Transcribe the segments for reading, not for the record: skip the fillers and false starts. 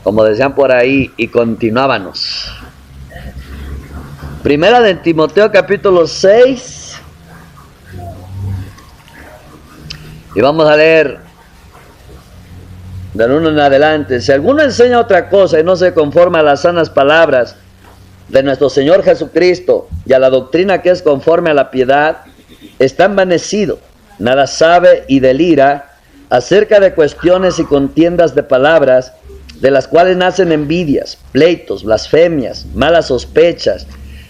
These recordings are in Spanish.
Como decían por ahí, y continuábamos. Primera de Timoteo capítulo 6. Y vamos a leer del 1 en adelante. Si alguno enseña otra cosa y no se conforma a las sanas palabras de nuestro Señor Jesucristo y a la doctrina que es conforme a la piedad, está envanecido, nada sabe y delira acerca de cuestiones y contiendas de palabras, de las cuales nacen envidias, pleitos, blasfemias, malas sospechas,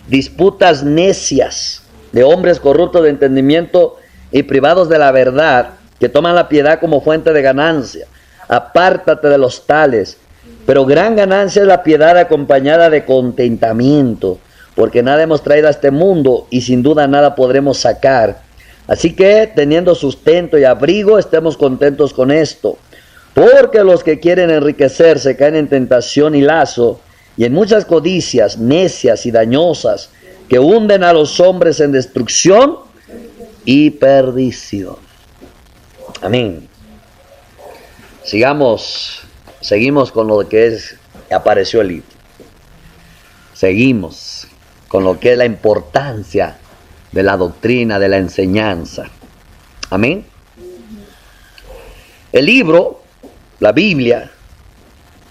disputas necias de hombres corruptos de entendimiento y privados de la verdad, que toman la piedad como fuente de ganancia. Apártate de los tales. Pero gran ganancia es la piedad acompañada de contentamiento, porque nada hemos traído a este mundo y sin duda nada podremos sacar. Así que, teniendo sustento y abrigo, estemos contentos con esto. Porque los que quieren enriquecerse caen en tentación y lazo, y en muchas codicias necias y dañosas, que hunden a los hombres en destrucción y perdición. Amén. Seguimos con lo que apareció el libro. Seguimos con lo que es la importancia de la doctrina, de la enseñanza. Amén. El libro, la Biblia,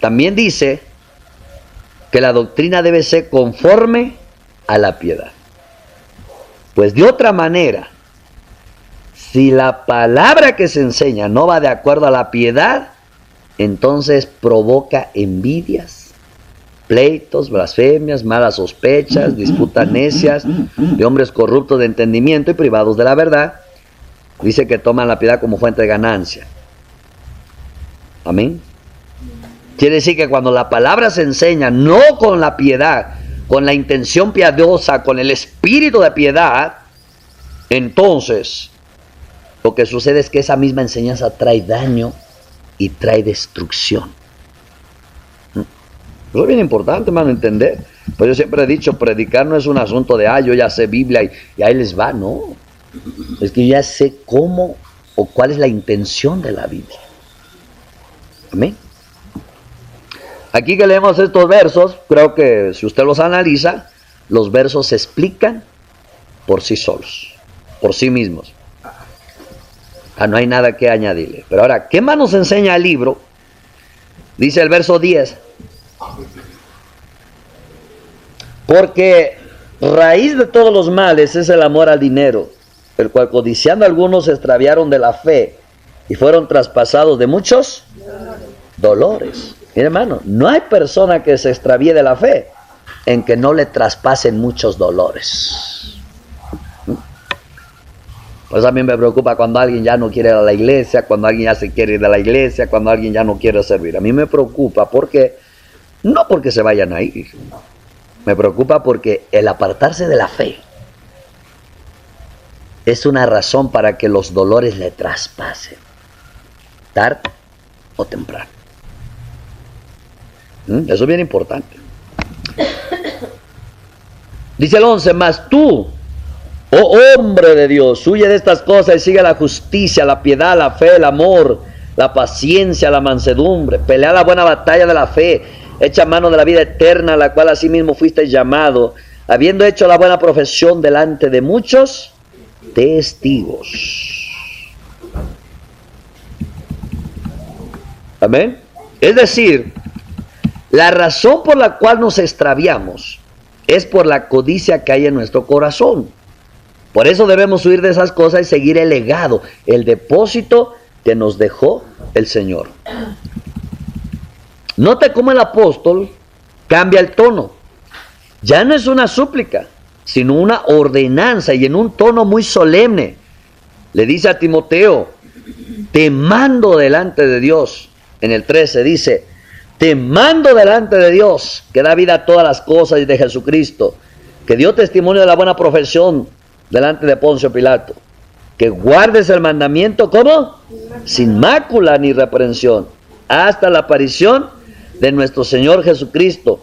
también dice que la doctrina debe ser conforme a la piedad. Pues de otra manera, si la palabra que se enseña no va de acuerdo a la piedad, entonces provoca envidias, pleitos, blasfemias, malas sospechas, disputas necias de hombres corruptos de entendimiento y privados de la verdad. Dice que toman la piedad como fuente de ganancia. Amén. Quiere decir que cuando la palabra se enseña no con la piedad, con la intención piadosa, con el espíritu de piedad, entonces lo que sucede es que esa misma enseñanza trae daño y trae destrucción. Eso es bien importante, hermano, entender. Pues yo siempre he dicho, predicar no es un asunto de, yo ya sé Biblia y ahí les va, no. Es que yo ya sé cómo o cuál es la intención de la Biblia. Amén. Aquí que leemos estos versos, creo que si usted los analiza, los versos se explican por sí solos, por sí mismos. No hay nada que añadirle. Pero ahora, ¿qué más nos enseña el libro? Dice el verso 10. Porque raíz de todos los males es el amor al dinero, el cual codiciando algunos se extraviaron de la fe y fueron traspasados de muchos dolores. Mire, hermano, no hay persona que se extravíe de la fe en que no le traspasen muchos dolores. Pues a mí me preocupa cuando alguien ya no quiere ir a la iglesia, cuando alguien ya se quiere ir de la iglesia, cuando alguien ya no quiere servir. A mí me preocupa porque, no porque se vayan a ir, me preocupa porque el apartarse de la fe es una razón para que los dolores le traspasen, tarde o temprano. Eso es bien importante. Dice el 11, mas tú, oh hombre de Dios, huye de estas cosas y sigue la justicia, la piedad, la fe, el amor, la paciencia, la mansedumbre. Pelea la buena batalla de la fe, echa mano de la vida eterna, a la cual asimismo fuiste llamado, habiendo hecho la buena profesión delante de muchos testigos. Amén. Es decir, la razón por la cual nos extraviamos es por la codicia que hay en nuestro corazón. Por eso debemos huir de esas cosas y seguir el legado, el depósito que nos dejó el Señor. Note cómo el apóstol cambia el tono. Ya no es una súplica, sino una ordenanza, y en un tono muy solemne. Le dice a Timoteo, te mando delante de Dios. En el 13 dice, te mando delante de Dios, que da vida a todas las cosas, y de Jesucristo, que dio testimonio de la buena profesión delante de Poncio Pilato, que guardes el mandamiento, ¿cómo? Sin mácula ni reprensión, hasta la aparición de nuestro Señor Jesucristo,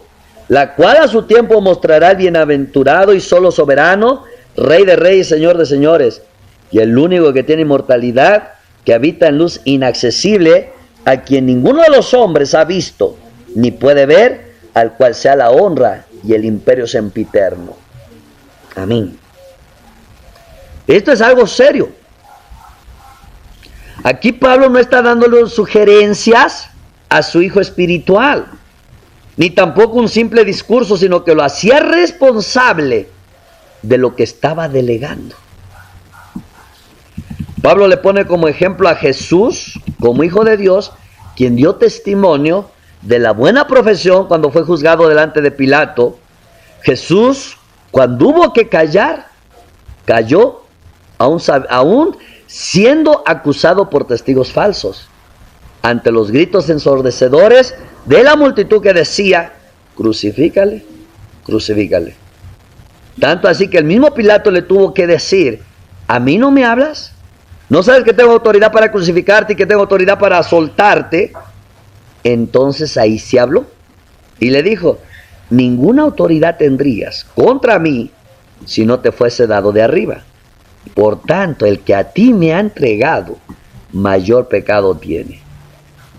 la cual a su tiempo mostrará el bienaventurado y solo soberano, Rey de reyes, Señor de señores, y el único que tiene inmortalidad, que habita en luz inaccesible, a quien ninguno de los hombres ha visto, ni puede ver, al cual sea la honra y el imperio sempiterno. Amén. Esto es algo serio. Aquí Pablo no está dándole sugerencias a su hijo espiritual, ni tampoco un simple discurso, sino que lo hacía responsable de lo que estaba delegando. Pablo le pone como ejemplo a Jesús, como hijo de Dios, quien dio testimonio de la buena profesión cuando fue juzgado delante de Pilato. Jesús, cuando hubo que callar, calló, aún siendo acusado por testigos falsos, ante los gritos ensordecedores de la multitud que decía: crucifícale, crucifícale. Tanto así que el mismo Pilato le tuvo que decir: ¿a mí no me hablas? ¿No sabes que tengo autoridad para crucificarte y que tengo autoridad para soltarte? Entonces ahí se habló y le dijo: ninguna autoridad tendrías contra mí si no te fuese dado de arriba. Por tanto, el que a ti me ha entregado, mayor pecado tiene.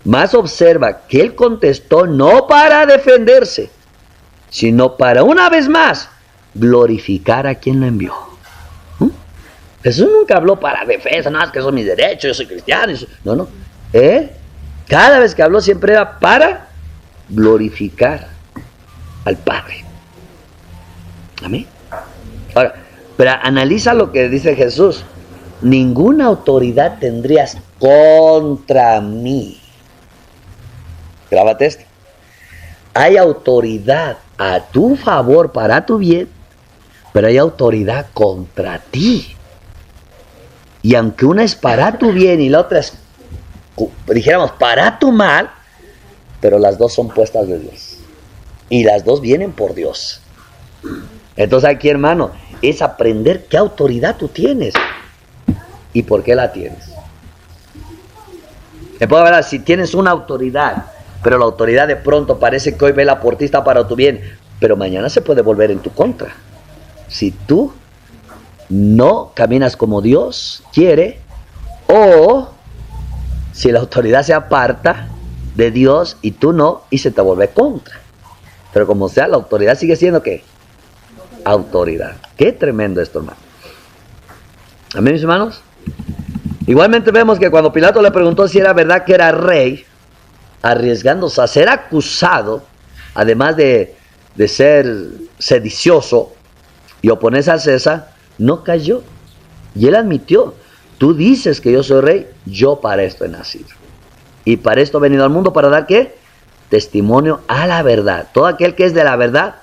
Mas observa que él contestó no para defenderse, sino para una vez más glorificar a quien lo envió. Jesús nunca habló para defensa, no, es que son mis derechos, yo soy cristiano. No. Cada vez que habló siempre era para glorificar al Padre. Amén. Ahora, pero analiza lo que dice Jesús: ninguna autoridad tendrías contra mí. Grábate esto. Hay autoridad a tu favor para tu bien, pero hay autoridad contra ti. Y aunque una es para tu bien y la otra es, dijéramos, para tu mal, pero las dos son puestas de Dios. Y las dos vienen por Dios. Entonces aquí, hermano, es aprender qué autoridad tú tienes y por qué la tienes. Me puedo hablar, si tienes una autoridad, pero la autoridad de pronto parece que hoy vela por ti, está para tu bien, pero mañana se puede volver en tu contra. Si tú no caminas como Dios quiere, o si la autoridad se aparta de Dios y tú no, y se te vuelve contra. Pero como sea, la autoridad sigue siendo ¿qué? Autoridad. Qué tremendo esto, hermano. Amén, mis hermanos. Igualmente vemos que cuando Pilato le preguntó si era verdad que era rey, arriesgándose a ser acusado, además de ser sedicioso y oponerse a César, no cayó. Y él admitió: tú dices que yo soy rey, yo para esto he nacido. Y para esto he venido al mundo, para dar ¿qué? Testimonio a la verdad. Todo aquel que es de la verdad,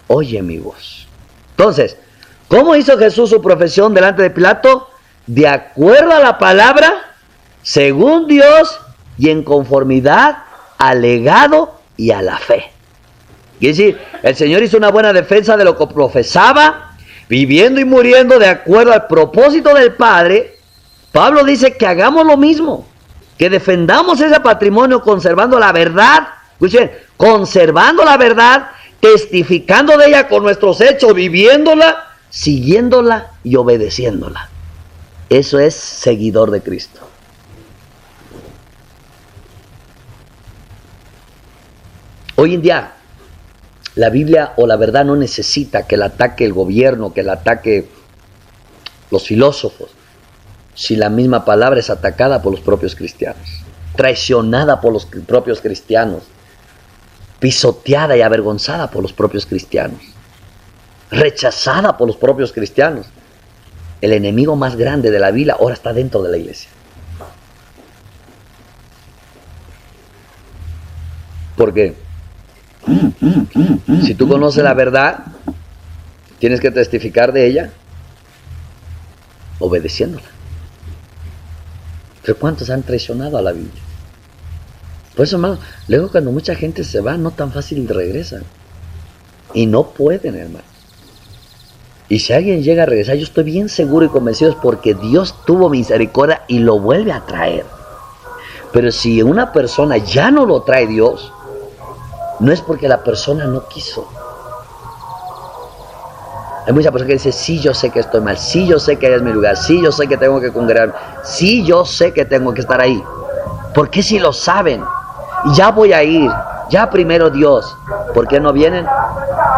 oye mi voz. Entonces, ¿cómo hizo Jesús su profesión delante de Pilato? De acuerdo a la palabra, según Dios y en conformidad al legado y a la fe. Quiere decir, el Señor hizo una buena defensa de lo que profesaba, viviendo y muriendo de acuerdo al propósito del Padre. Pablo dice que hagamos lo mismo, que defendamos ese patrimonio conservando la verdad. Escuchen, conservando la verdad, testificando de ella con nuestros hechos, viviéndola, siguiéndola y obedeciéndola. Eso es seguidor de Cristo. Hoy en día, la Biblia o la verdad no necesita que la ataque el gobierno, que la ataque los filósofos, si la misma palabra es atacada por los propios cristianos, traicionada por los propios cristianos, pisoteada y avergonzada por los propios cristianos, rechazada por los propios cristianos. El enemigo más grande de la Biblia ahora está dentro de la iglesia. Porque si tú conoces la verdad, tienes que testificar de ella obedeciéndola. Pero ¿cuántos han traicionado a la Biblia? Por eso, hermano, luego cuando mucha gente se va, no tan fácil regresan. Y no pueden, hermano. Y si alguien llega a regresar, yo estoy bien seguro y convencido, es porque Dios tuvo misericordia y lo vuelve a traer. Pero si una persona ya no lo trae Dios, no es porque la persona no quiso. Hay mucha persona que dice: sí, yo sé que estoy mal, sí, yo sé que es mi lugar, sí, yo sé que tengo que congregarme, sí, yo sé que tengo que estar ahí. ¿Por qué si lo saben? Ya voy a ir, ya primero Dios. ¿Por qué no vienen?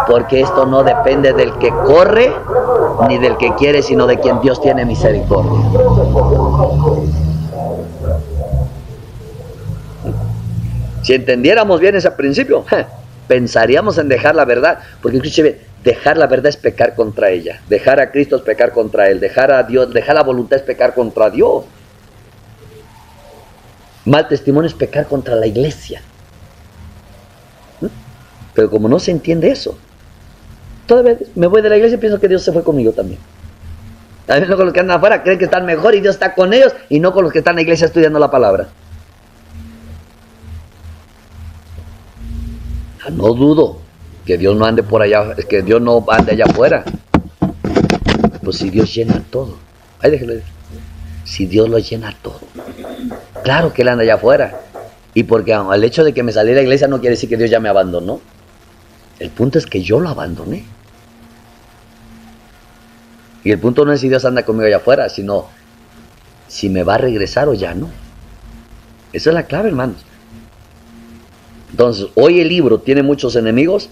Porque esto no depende del que corre ni del que quiere, sino de quien Dios tiene misericordia. Si entendiéramos bien ese principio, pensaríamos en dejar la verdad, porque inclusive dejar la verdad es pecar contra ella, dejar a Cristo es pecar contra Él, dejar a Dios, dejar la voluntad es pecar contra Dios. Mal testimonio es pecar contra la iglesia. Pero como no se entiende eso, todavía me voy de la iglesia y pienso que Dios se fue conmigo también. También con los que andan afuera creen que están mejor y Dios está con ellos, y no con los que están en la iglesia estudiando la palabra. No dudo que Dios no ande por allá, que Dios no ande allá afuera. Pues si Dios llena todo. Ahí déjelo ir. Si Dios lo llena todo. Claro que Él anda allá afuera. Y porque el hecho de que me salí de la iglesia no quiere decir que Dios ya me abandonó. El punto es que yo lo abandoné. Y el punto no es si Dios anda conmigo allá afuera, sino si me va a regresar o ya no. Esa es la clave, hermanos. Entonces, hoy el libro tiene muchos enemigos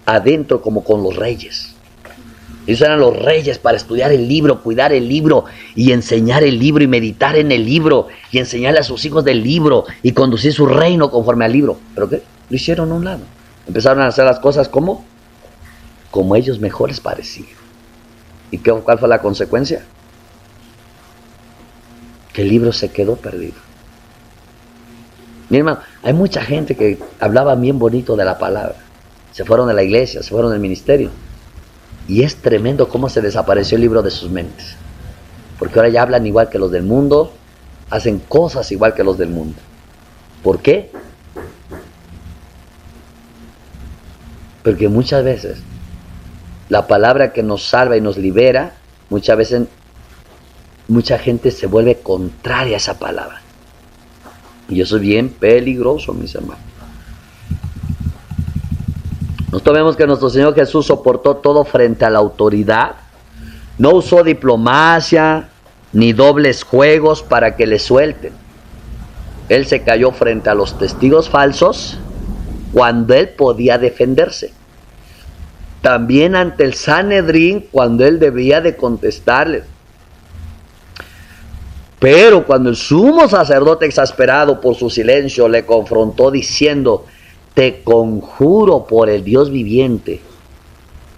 adentro, como con los reyes. Ellos eran los reyes para estudiar el libro, cuidar el libro y enseñar el libro y meditar en el libro y enseñarle a sus hijos del libro y conducir su reino conforme al libro. ¿Pero qué? Lo hicieron a un lado. Empezaron a hacer las cosas como ellos mejor les parecía. ¿Y cuál fue la consecuencia? Que el libro se quedó perdido. Mi hermano, hay mucha gente que hablaba bien bonito de la palabra. Se fueron de la iglesia, se fueron del ministerio. Y es tremendo cómo se desapareció el libro de sus mentes. Porque ahora ya hablan igual que los del mundo, hacen cosas igual que los del mundo. ¿Por qué? Porque muchas veces la palabra que nos salva y nos libera, muchas veces mucha gente se vuelve contraria a esa palabra. Y eso es bien peligroso, mis hermanos. Nosotros vemos que nuestro Señor Jesús soportó todo frente a la autoridad. No usó diplomacia ni dobles juegos para que le suelten. Él se cayó frente a los testigos falsos cuando él podía defenderse. También ante el Sanedrín cuando él debía de contestarles. Pero cuando el sumo sacerdote, exasperado por su silencio, le confrontó diciendo: te conjuro por el Dios viviente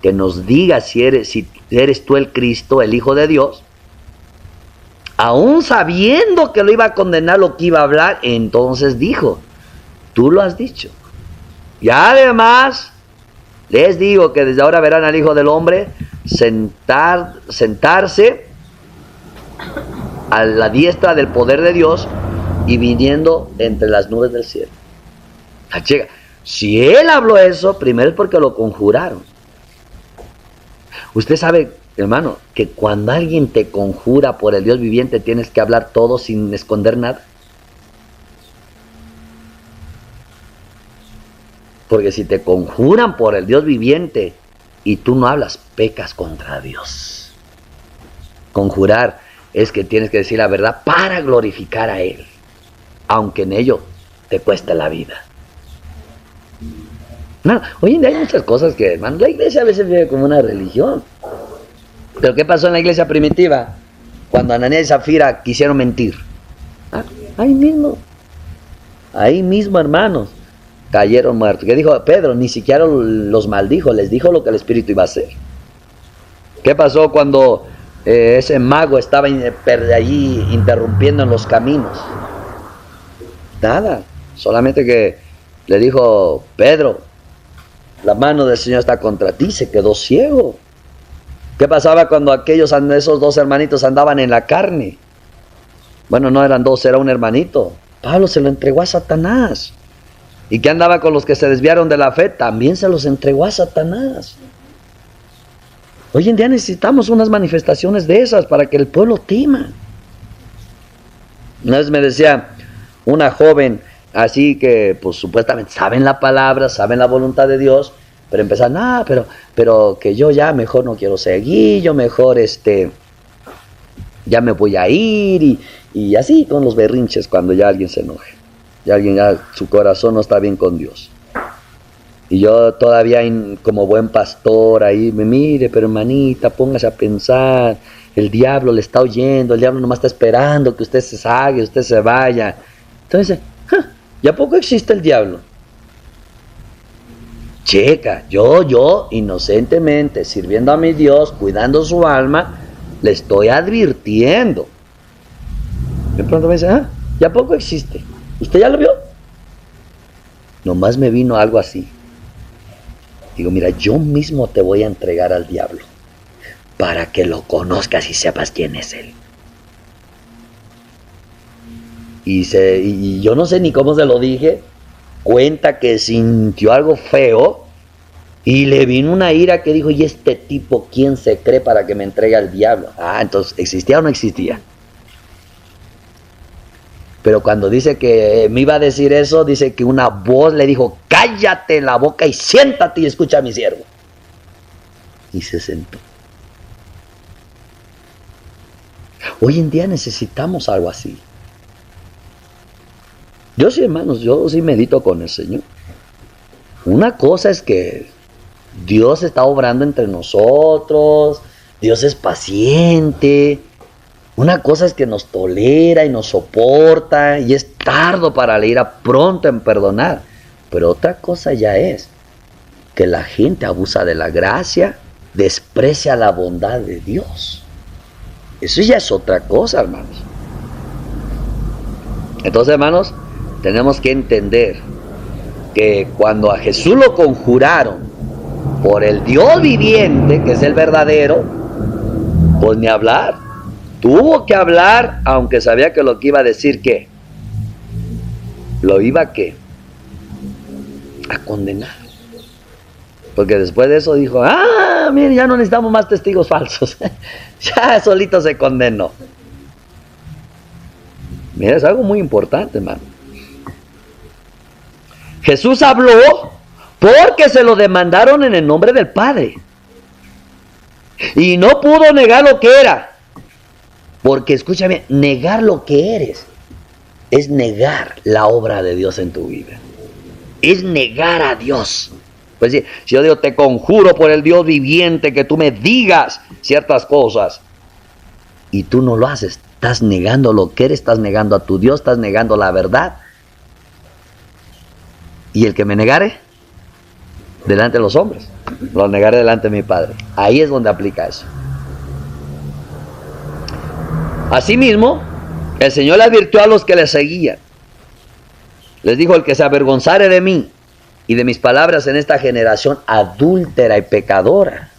que nos digas si eres tú el Cristo, el Hijo de Dios, aún sabiendo que lo iba a condenar lo que iba a hablar, entonces dijo: tú lo has dicho. Y además les digo que desde ahora verán al Hijo del Hombre sentarse a la diestra del poder de Dios y viniendo entre las nubes del cielo. Si él habló eso, primero es porque lo conjuraron. Usted sabe, hermano, que cuando alguien te conjura por el Dios viviente, tienes que hablar todo sin esconder nada. Porque si te conjuran por el Dios viviente y tú no hablas, pecas contra Dios. Conjurar es que tienes que decir la verdad para glorificar a Él, aunque en ello te cueste la vida. No, hoy en día hay muchas cosas que, hermano, la iglesia a veces vive como una religión. Pero ¿qué pasó en la iglesia primitiva? Cuando Ananías y Zafira quisieron mentir. Ahí mismo, hermanos, cayeron muertos. ¿Qué dijo Pedro? Ni siquiera los maldijo, les dijo lo que el Espíritu iba a hacer. ¿Qué pasó cuando ese mago estaba allí interrumpiendo en los caminos? Nada, solamente que le dijo: Pedro, la mano del Señor está contra ti. Se quedó ciego. ¿Qué pasaba cuando esos dos hermanitos andaban en la carne? Bueno, no eran dos, era un hermanito. Pablo se lo entregó a Satanás. ¿Y qué andaba con los que se desviaron de la fe? También se los entregó a Satanás. Hoy en día necesitamos unas manifestaciones de esas para que el pueblo tema. Una vez me decía una joven así que pues supuestamente saben la palabra, saben la voluntad de Dios, pero empezaron: pero que yo ya mejor no quiero seguir, yo mejor ya me voy a ir, y así con los berrinches cuando ya alguien se enoje. Y alguien ya, su corazón no está bien con Dios. Y yo todavía como buen pastor ahí, me mire, pero hermanita, póngase a pensar, el diablo le está oyendo, el diablo nomás está esperando que usted se salga, usted se vaya. Entonces, ¿y a poco existe el diablo? Checa, yo inocentemente, sirviendo a mi Dios, cuidando su alma, le estoy advirtiendo. De pronto me dice, ¿y a poco existe? ¿Usted ya lo vio? Nomás me vino algo así. Digo, mira, yo mismo te voy a entregar al diablo para que lo conozcas y sepas quién es él. Y yo no sé ni cómo se lo dije, cuenta que sintió algo feo y le vino una ira que dijo, ¿y este tipo quién se cree para que me entregue al diablo? Entonces, ¿existía o no existía? Pero cuando dice que me iba a decir eso, dice que una voz le dijo, cállate la boca y siéntate y escucha a mi siervo. Y se sentó. Hoy en día necesitamos algo así. Yo sí, hermanos, yo sí medito con el Señor. Una cosa es que Dios está obrando entre nosotros, Dios es paciente. Una cosa es que nos tolera y nos soporta y es tardo para la ira, pronto en perdonar. Pero otra cosa ya es que la gente abusa de la gracia, desprecia la bondad de Dios. Eso ya es otra cosa, hermanos. Entonces, hermanos, tenemos que entender que cuando a Jesús lo conjuraron por el Dios viviente, que es el verdadero, pues ni hablar. Tuvo que hablar, aunque sabía que lo que iba a decir, ¿qué? Lo iba a condenar. Porque después de eso dijo, mire, ya no necesitamos más testigos falsos. Ya solito se condenó. Mira, es algo muy importante, hermano. Jesús habló porque se lo demandaron en el nombre del Padre. Y no pudo negar lo que era. Porque, escúchame, negar lo que eres es negar la obra de Dios en tu vida. Es negar a Dios. Pues si yo digo, te conjuro por el Dios viviente que tú me digas ciertas cosas y tú no lo haces, estás negando lo que eres, estás negando a tu Dios, estás negando la verdad. Y el que me negare delante de los hombres, lo negaré delante de mi Padre. Ahí es donde aplica eso. Asimismo, el Señor le advirtió a los que le seguían. Les dijo, el que se avergonzare de mí y de mis palabras en esta generación adúltera y pecadora,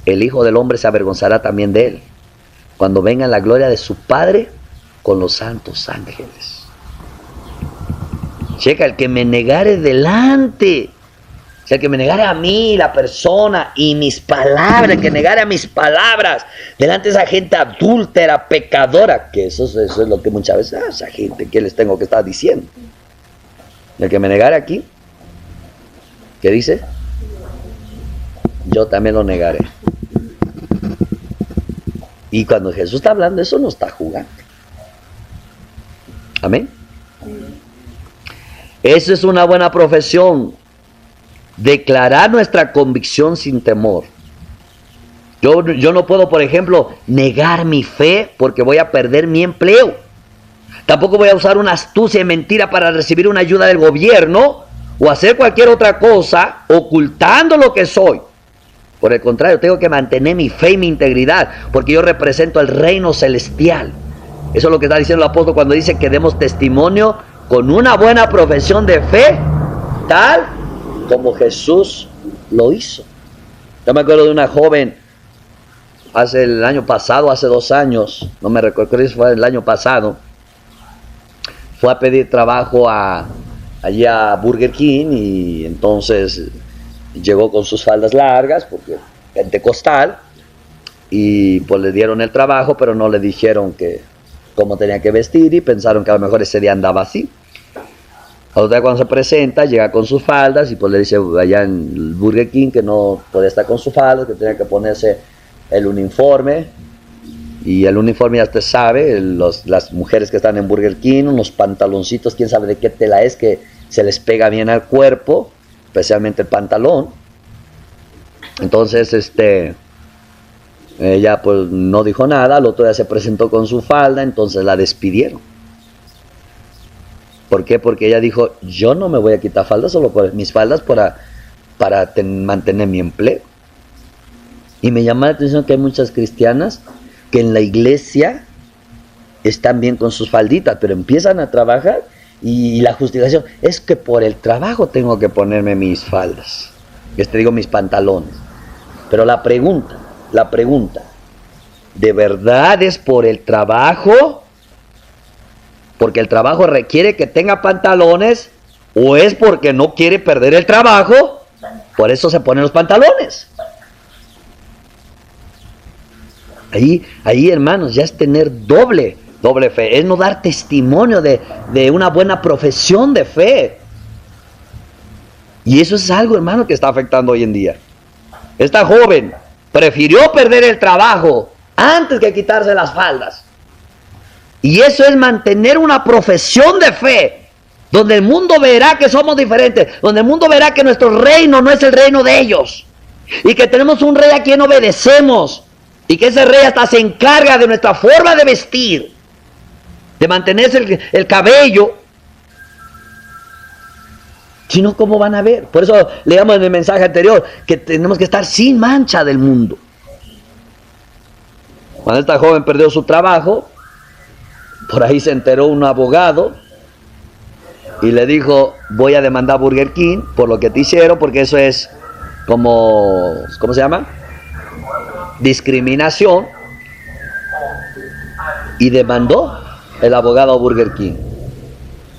el Hijo del Hombre se avergonzará también de él, cuando venga en la gloria de su Padre con los santos ángeles. Checa, el que me negare delante, o sea, el que me negare a mí, la persona, y mis palabras, el que negare a mis palabras, delante de esa gente adúltera, pecadora, que eso es lo que muchas veces, esa gente, ¿qué les tengo que estar diciendo? El que me negare aquí, ¿qué dice? Yo también lo negaré. Y cuando Jesús está hablando, eso no está jugando. Amén. Eso es una buena profesión. Declarar nuestra convicción sin temor. Yo no puedo, por ejemplo, negar mi fe porque voy a perder mi empleo. Tampoco voy a usar una astucia y mentira para recibir una ayuda del gobierno o hacer cualquier otra cosa ocultando lo que soy. Por el contrario, tengo que mantener mi fe y mi integridad porque yo represento el reino celestial. Eso es lo que está diciendo el apóstol cuando dice que demos testimonio con una buena profesión de fe, tal como Jesús lo hizo. Yo me acuerdo de una joven el año pasado, hace 2 años, no me recuerdo, creo que fue el año pasado, fue a pedir trabajo allí a Burger King y entonces llegó con sus faldas largas, porque pentecostal, y pues le dieron el trabajo, pero no le dijeron cómo tenía que vestir y pensaron que a lo mejor ese día andaba así. Otra cuando se presenta, llega con sus faldas y pues le dice allá en el Burger King que no podía estar con sus faldas, que tenía que ponerse el uniforme Y el uniforme, ya usted sabe, las mujeres que están en Burger King, unos pantaloncitos, quién sabe de qué tela es, que se les pega bien al cuerpo, especialmente el pantalón. Entonces, ella pues no dijo nada, al otro día se presentó con su falda, entonces la despidieron. ¿Por qué? Porque ella dijo, yo no me voy a quitar faldas, solo por mis faldas para mantener mi empleo. Y me llama la atención que hay muchas cristianas que en la iglesia están bien con sus falditas, pero empiezan a trabajar y la justificación es que por el trabajo tengo que ponerme mis faldas, digo mis pantalones. Pero la pregunta, ¿de verdad es por el trabajo? Porque el trabajo requiere que tenga pantalones, o es porque no quiere perder el trabajo, por eso se ponen los pantalones. Ahí, hermanos, ya es tener doble fe, es no dar testimonio de una buena profesión de fe. Y eso es algo, hermano, que está afectando hoy en día. Esta joven prefirió perder el trabajo antes que quitarse las faldas. Y eso es mantener una profesión de fe, donde el mundo verá que somos diferentes, donde el mundo verá que nuestro reino no es el reino de ellos, y que tenemos un rey a quien obedecemos, y que ese rey hasta se encarga de nuestra forma de vestir, de mantenerse el cabello. Si no, ¿cómo van a ver? Por eso leíamos en el mensaje anterior que tenemos que estar sin mancha del mundo. Cuando esta joven perdió su trabajo, por ahí se enteró un abogado y le dijo, voy a demandar a Burger King por lo que te hicieron, porque eso es como, ¿cómo se llama? Discriminación. Y demandó el abogado a Burger King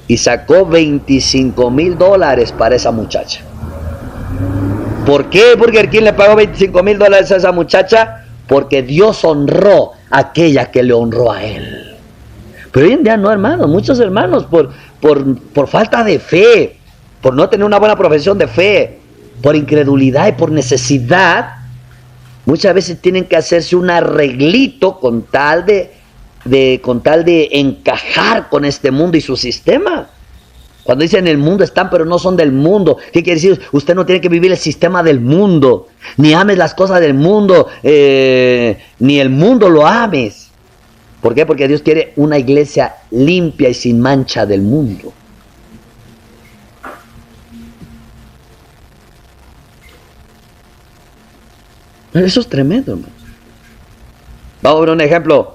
y sacó $25,000 para esa muchacha. ¿Por qué Burger King le pagó $25,000 a esa muchacha? Porque Dios honró a aquella que le honró a él. Pero hoy en día no, hermanos, muchos hermanos por falta de fe, por no tener una buena profesión de fe, por incredulidad y por necesidad, muchas veces tienen que hacerse un arreglito con tal de encajar con este mundo y su sistema. Cuando dicen el mundo están, pero no son del mundo. ¿Qué quiere decir? Usted no tiene que vivir el sistema del mundo, ni ames las cosas del mundo, ni el mundo lo ames. ¿Por qué? Porque Dios quiere una iglesia limpia y sin mancha del mundo. Eso es tremendo, hermano. Vamos a ver un ejemplo.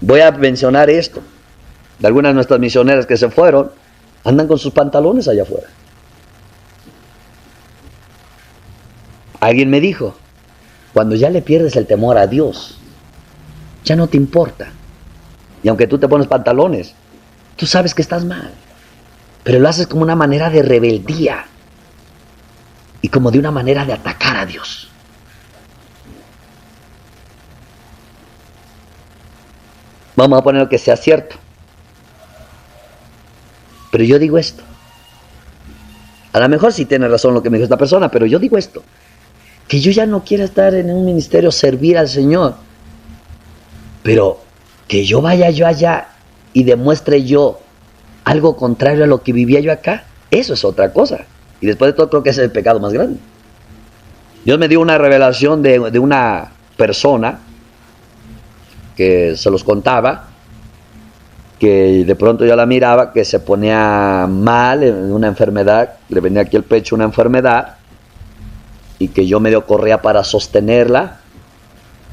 Voy a mencionar esto. De algunas de nuestras misioneras que se fueron, andan con sus pantalones allá afuera. Alguien me dijo, cuando ya le pierdes el temor a Dios, ya no te importa. Y aunque tú te pones pantalones, tú sabes que estás mal. Pero lo haces como una manera de rebeldía y como de una manera de atacar a Dios. Vamos a poner que sea cierto. Pero yo digo esto. A lo mejor sí tiene razón lo que me dijo esta persona, pero yo digo esto. Que yo ya no quiero estar en un ministerio, servir al Señor. Pero que yo vaya yo allá y demuestre yo algo contrario a lo que vivía yo acá, eso es otra cosa. Y después de todo creo que ese es el pecado más grande. Dios me dio una revelación de una persona que se los contaba, que de pronto yo la miraba, que se ponía mal en una enfermedad, le venía aquí el pecho una enfermedad, y que yo medio corría para sostenerla,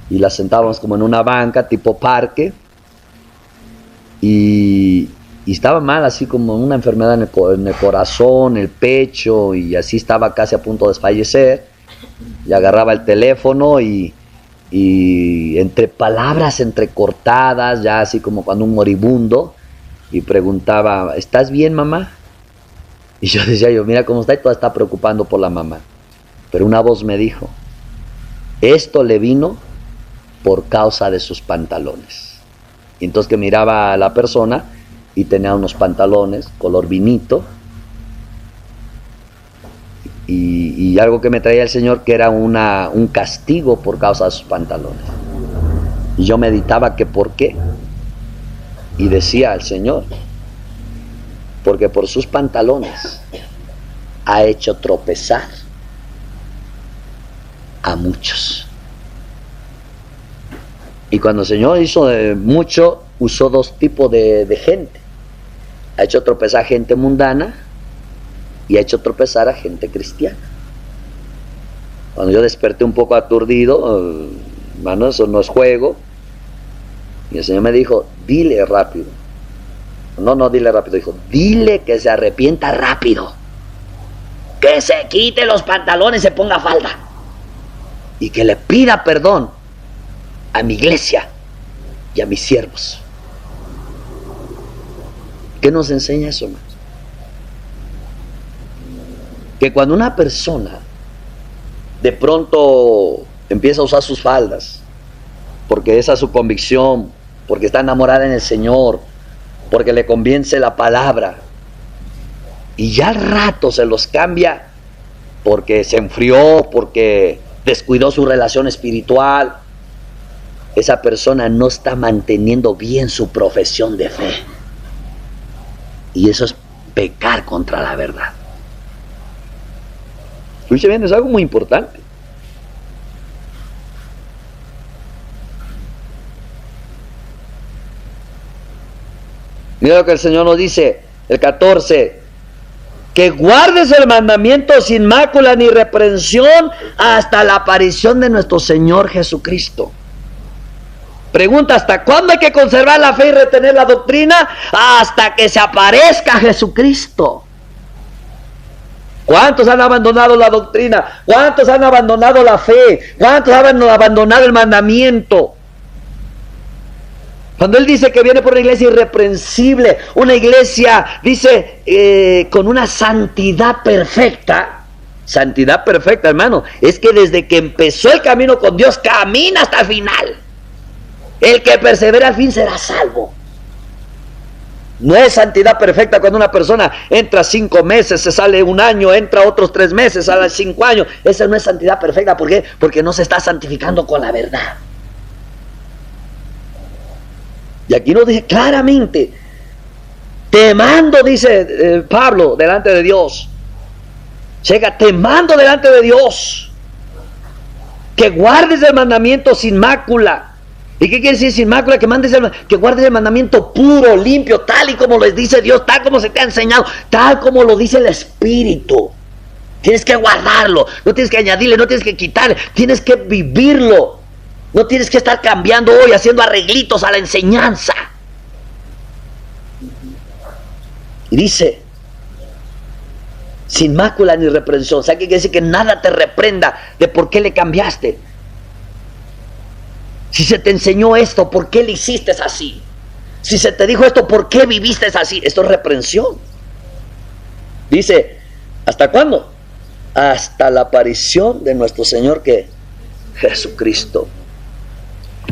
y la sentábamos como en una banca tipo parque, y estaba mal, así como una enfermedad en el corazón, el pecho, y así estaba casi a punto de desfallecer, y agarraba el teléfono y entre palabras entrecortadas, ya así como cuando un moribundo, y preguntaba, ¿estás bien, mamá? Y yo decía, mira cómo está, y toda está preocupando por la mamá. Pero una voz me dijo, esto le vino por causa de sus pantalones. Y entonces que miraba a la persona y tenía unos pantalones color vinito, y algo que me traía el Señor, que era un castigo por causa de sus pantalones. Y yo meditaba que por qué. Y decía al Señor, porque por sus pantalones ha hecho tropezar a muchos. Y cuando el Señor hizo mucho, usó dos tipos de gente. Ha hecho tropezar a gente mundana y ha hecho tropezar a gente cristiana. Cuando yo desperté un poco aturdido, hermano, eso no es juego. Y el Señor me dijo, dile rápido. No dile rápido, dijo, dile que se arrepienta rápido. Que se quite los pantalones y se ponga falda. Y que le pida perdón a mi iglesia y a mis siervos. ¿Qué nos enseña eso, hermano? Que cuando una persona de pronto empieza a usar sus faldas, porque esa es su convicción, porque está enamorada en el Señor, porque le convence la palabra, y ya al rato se los cambia porque se enfrió, porque descuidó su relación espiritual, esa persona no está manteniendo bien su profesión de fe. Y eso es pecar contra la verdad. Escuche bien, es algo muy importante. Mira lo que el Señor nos dice, el 14, que guardes el mandamiento sin mácula ni reprensión hasta la aparición de nuestro Señor Jesucristo. Pregunta, ¿hasta cuándo hay que conservar la fe y retener la doctrina? Hasta que se aparezca Jesucristo. ¿Cuántos han abandonado la doctrina? ¿Cuántos han abandonado la fe? ¿Cuántos han abandonado el mandamiento? Cuando Él dice que viene por una iglesia irreprensible, una iglesia, dice, con una santidad perfecta, hermano, es que desde que empezó el camino con Dios, camina hasta el final. El que persevera al fin será salvo. No es santidad perfecta cuando una persona entra 5 meses, se sale 1 año, entra otros 3 meses, sale 5 años. Esa no es santidad perfecta. ¿Por qué? Porque no se está santificando con la verdad. Y aquí nos dice claramente, te mando, dice Pablo, delante de Dios. Llega, te mando delante de Dios que guardes el mandamiento sin mácula. ¿Y qué quiere decir sin mácula? Que guardes el mandamiento puro, limpio, tal y como les dice Dios, tal como se te ha enseñado, tal como lo dice el Espíritu. Tienes que guardarlo, no tienes que añadirle, no tienes que quitarle, tienes que vivirlo. No tienes que estar cambiando hoy, haciendo arreglitos a la enseñanza. Y dice, sin mácula ni reprensión. O sea, que quiere decir que nada te reprenda de por qué le cambiaste. Si se te enseñó esto, ¿por qué le hiciste así? Si se te dijo esto, ¿por qué viviste así? Esto es reprensión. Dice, ¿hasta cuándo? Hasta la aparición de nuestro Señor, ¿qué? Jesucristo.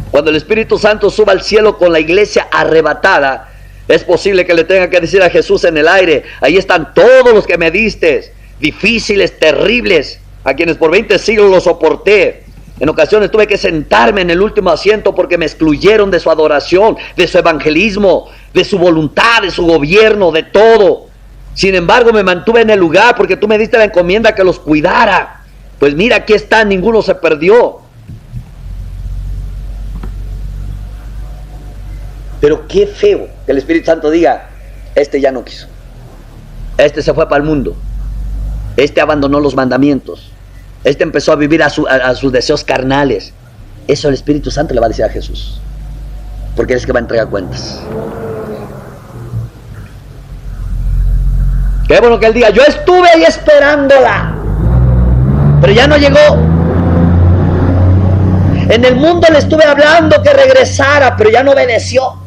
Cuando el Espíritu Santo suba al cielo con la iglesia arrebatada, es posible que le tenga que decir a Jesús en el aire, ahí están todos los que me diste, difíciles, terribles, a quienes por 20 siglos los soporté. En ocasiones tuve que sentarme en el último asiento porque me excluyeron de su adoración, de su evangelismo, de su voluntad, de su gobierno, de todo. Sin embargo, me mantuve en el lugar porque tú me diste la encomienda que los cuidara. Pues mira, aquí están, ninguno se perdió. Pero qué feo que el Espíritu Santo diga, este ya no quiso. Este se fue para el mundo. Este abandonó los mandamientos. Este empezó a vivir a sus deseos carnales. Eso el Espíritu Santo le va a decir a Jesús. Porque él es que va a entregar cuentas. Qué bueno que él diga, yo estuve ahí esperándola, pero ya no llegó. En el mundo le estuve hablando que regresara, pero ya no obedeció.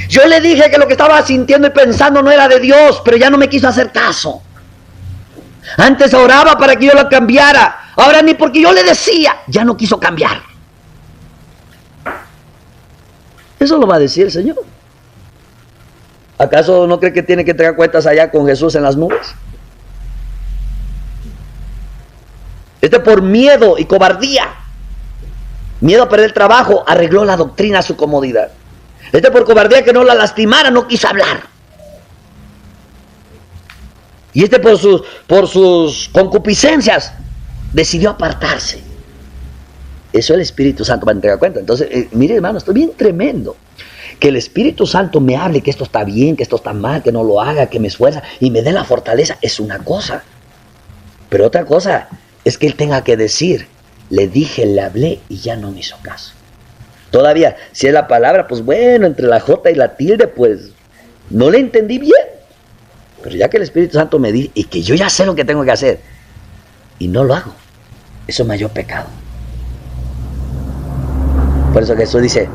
Yo le dije que lo que estaba sintiendo y pensando no era de Dios, pero ya no me quiso hacer caso. Antes oraba para que yo lo cambiara, ahora ni porque yo le decía, ya no quiso cambiar. Eso lo va a decir el Señor. ¿Acaso no cree que tiene que entregar cuentas allá con Jesús en las nubes? Por miedo y cobardía Miedo a perder el trabajo, arregló la doctrina a su comodidad. Este por cobardía que no la lastimara, no quiso hablar. Y este por sus concupiscencias decidió apartarse. Eso el Espíritu Santo va a entregar cuenta. Entonces, mire hermano, esto es bien tremendo. Que el Espíritu Santo me hable que esto está bien, que esto está mal, que no lo haga, que me esfuerza y me dé la fortaleza, es una cosa. Pero otra cosa es que Él tenga que decir, le dije, le hablé y ya no me hizo caso. Todavía, si es la palabra, pues bueno, entre la J y la tilde, pues no le entendí bien. Pero ya que el Espíritu Santo me dice, y que yo ya sé lo que tengo que hacer, y no lo hago, eso es mayor pecado. Por eso Jesús dice,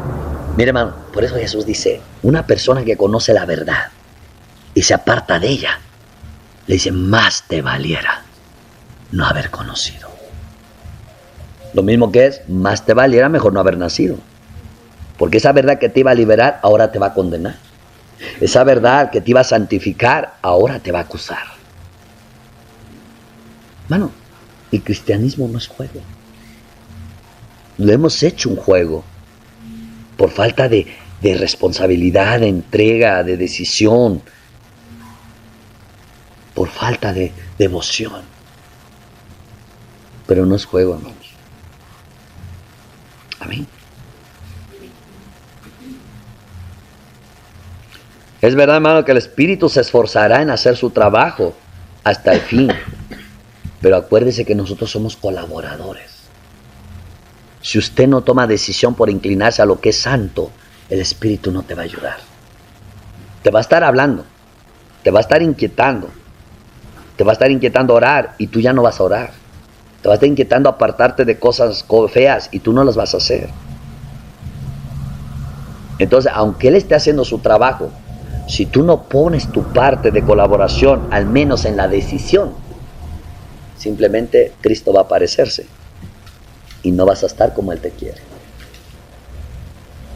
mire hermano, por eso Jesús dice, una persona que conoce la verdad y se aparta de ella, le dice, más te valiera no haber conocido. Lo mismo que es, más te valiera mejor no haber nacido. Porque esa verdad que te iba a liberar, ahora te va a condenar. Esa verdad que te iba a santificar, ahora te va a acusar. Mano, el cristianismo no es juego. Lo hemos hecho un juego. Por falta de responsabilidad, de entrega, de decisión. Por falta de devoción. Pero no es juego, hermanos. Amén. Es verdad, hermano, que el Espíritu se esforzará en hacer su trabajo hasta el fin. Pero acuérdese que nosotros somos colaboradores. Si usted no toma decisión por inclinarse a lo que es santo, el Espíritu no te va a ayudar. Te va a estar hablando, te va a estar inquietando, te va a estar inquietando a orar y tú ya no vas a orar. Te va a estar inquietando a apartarte de cosas feas y tú no las vas a hacer. Entonces, aunque Él esté haciendo su trabajo, si tú no pones tu parte de colaboración, al menos en la decisión, simplemente Cristo va a aparecerse y no vas a estar como Él te quiere.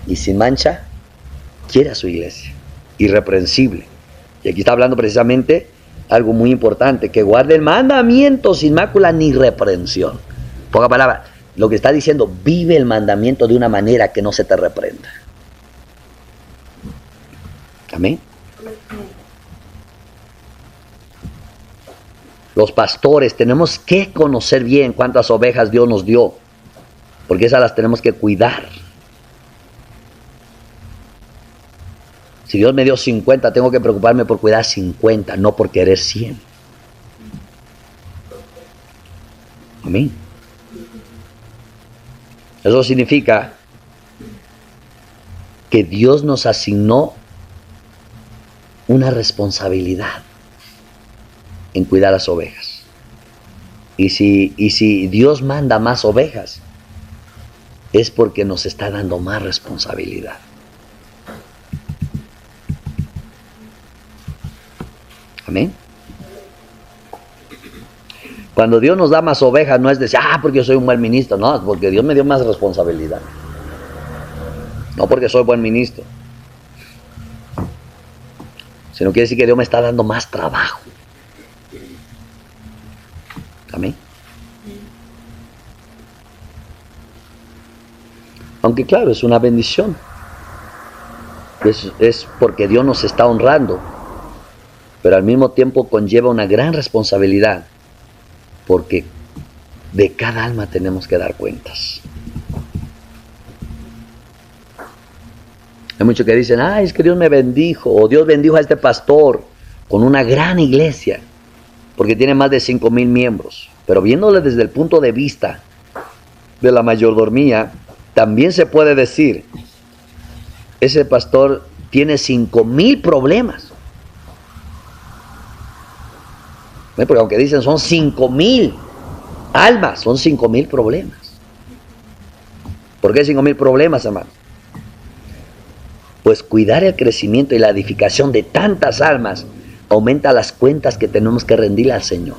Y sin mancha, quiere a su iglesia, irreprensible. Y aquí está hablando precisamente algo muy importante, que guarde el mandamiento sin mácula ni reprensión. Poca palabra, lo que está diciendo, vive el mandamiento de una manera que no se te reprenda. Amén. Los pastores tenemos que conocer bien cuántas ovejas Dios nos dio, porque esas las tenemos que cuidar. Si Dios me dio 50, tengo que preocuparme por cuidar 50, no por querer 100. Amén. Eso significa que Dios nos asignó una responsabilidad en cuidar las ovejas. Y si Dios manda más ovejas, es porque nos está dando más responsabilidad. Amén. Cuando Dios nos da más ovejas, no es decir, porque yo soy un buen ministro. No, es porque Dios me dio más responsabilidad. No porque soy buen ministro. Sino quiere decir que Dios me está dando más trabajo. Amén. Aunque claro, es una bendición. Es porque Dios nos está honrando. Pero al mismo tiempo conlleva una gran responsabilidad. Porque de cada alma tenemos que dar cuentas. Hay muchos que dicen, es que Dios me bendijo, o Dios bendijo a este pastor con una gran iglesia, porque tiene más de 5,000 miembros. Pero viéndole desde el punto de vista de la mayordomía, también se puede decir, ese pastor tiene 5,000 problemas. Porque aunque dicen son 5,000 almas, son 5,000 problemas. ¿Por qué 5,000 problemas, hermano? Pues cuidar el crecimiento y la edificación de tantas almas aumenta las cuentas que tenemos que rendirle al Señor.